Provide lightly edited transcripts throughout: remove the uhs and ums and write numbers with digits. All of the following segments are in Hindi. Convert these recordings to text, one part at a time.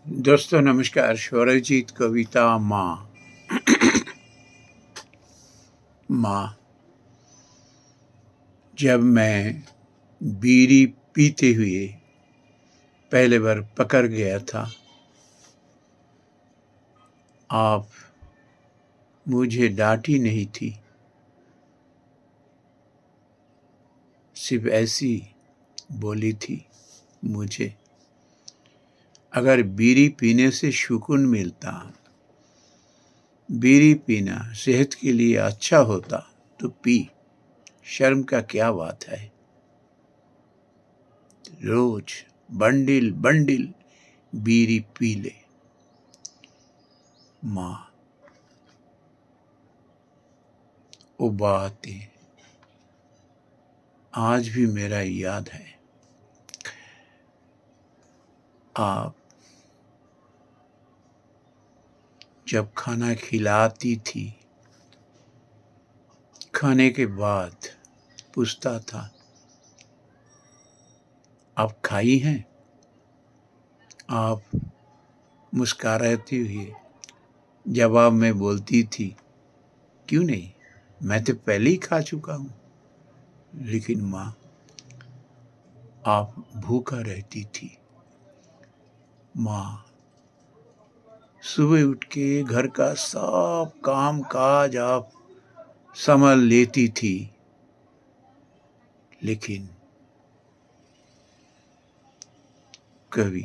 दोस्तों नमस्कार। स्वरचित कविता माँ। माँ, जब मैं बीड़ी पीते हुए पहले बार पकड़ गया था, आप मुझे डांटी नहीं थी, सिर्फ ऐसी बोली थी मुझे, अगर बीड़ी पीने से सुकून मिलता, बीड़ी पीना सेहत के लिए अच्छा होता तो पी, शर्म का क्या बात है। रोज बंडिल बंडिल बीड़ी पी ले। माँ, वो बातें आज भी मेरा याद है। आप जब खाना खिलाती थी, खाने के बाद पूछता था, आप खाई हैं? आप मुस्कुराती हुई जवाब में बोलती थी, क्यों नहीं, मैं तो पहले ही खा चुका हूँ। लेकिन माँ, आप भूखा रहती थी। माँ, सुबह उठ के घर का सब काम काज आप संभाल लेती थी, लेकिन कभी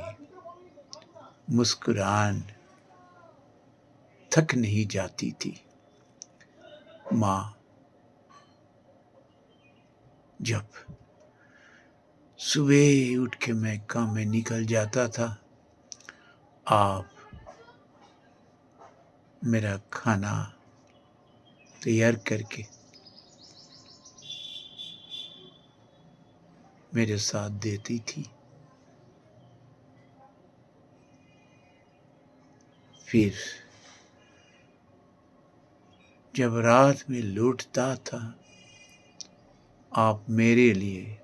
मुस्कुरान थक नहीं जाती थी। माँ, जब सुबह उठ के मैं काम में निकल जाता था, आप मेरा खाना तैयार करके मेरे साथ देती थी। फिर जब रात में लौटता था, आप मेरे लिए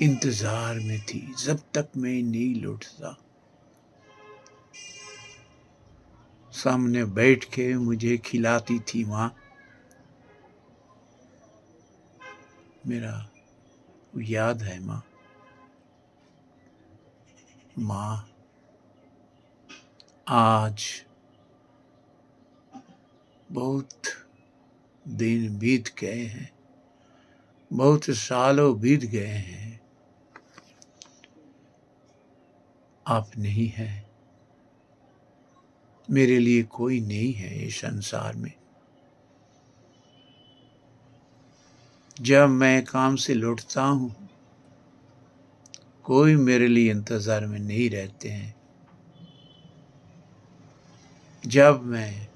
इंतजार में थी जब तक मैं नहीं लौटता। सामने बैठ के मुझे खिलाती थी माँ। मेरा याद है माँ। माँ, आज बहुत दिन बीत गए हैं, बहुत सालों बीत गए हैं, आप नहीं है, मेरे लिए कोई नहीं है इस संसार में। जब मैं काम से लौटता हूँ, कोई मेरे लिए इंतजार में नहीं रहते हैं। जब मैं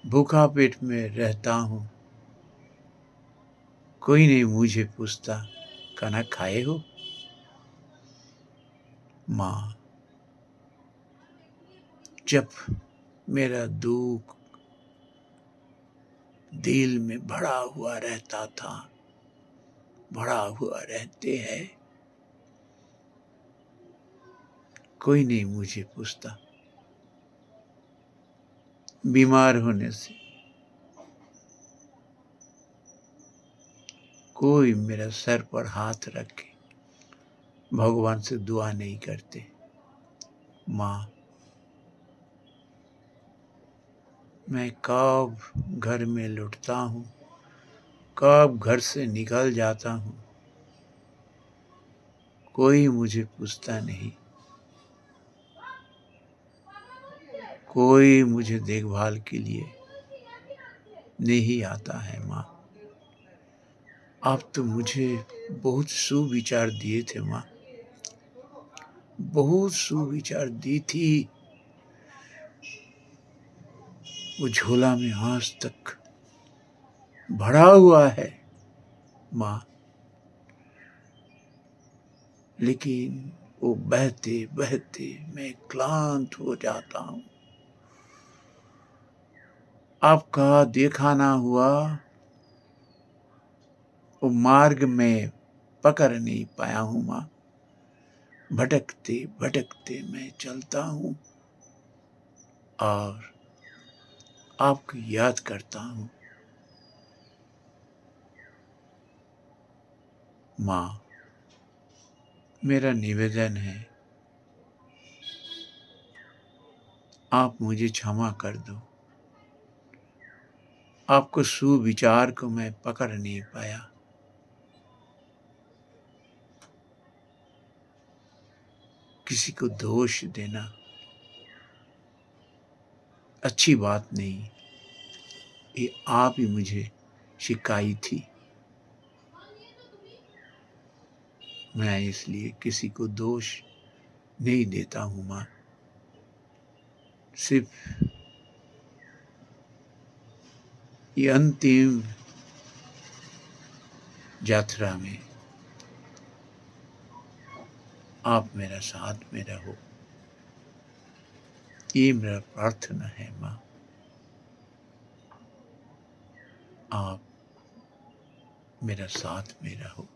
भूखा पेट में रहता हूँ, कोई नहीं मुझे पूछता, खाना खाए हो? माँ, जब मेरा दुख दिल में भरा हुआ रहता था, भरा हुआ रहते हैं, कोई नहीं मुझे पूछता। बीमार होने से कोई मेरा सर पर हाथ रख के भगवान से दुआ नहीं करते। माँ, मैं कब घर में लौटता हूँ, कब घर से निकल जाता हूँ, कोई मुझे पूछता नहीं, कोई मुझे देखभाल के लिए नहीं आता है। माँ, आप तो मुझे बहुत सुविचार दिए थे माँ, बहुत सुविचार दी थी। वो झोला में आज तक भरा हुआ है माँ, लेकिन वो बहते बहते मैं क्लांत हो जाता हूँ। आपका देखा ना हुआ, वो मार्ग में पकड़ नहीं पाया हूँ माँ। भटकते भटकते मैं चलता हूँ और आपको याद करता हूँ। माँ, मेरा निवेदन है, आप मुझे क्षमा कर दो। आपको सुविचार को मैं पकड़ नहीं पाया। किसी को दोष देना अच्छी बात नहीं, ये आप ही मुझे सिखाई थी। मैं इसलिए किसी को दोष नहीं देता हूँ माँ। सिर्फ ये अंतिम यात्रा में आप मेरा साथ में रहो, ये मेरा प्रार्थना है माँ। आप मेरा साथ में रहो।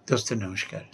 दोस्तों नमस्कार।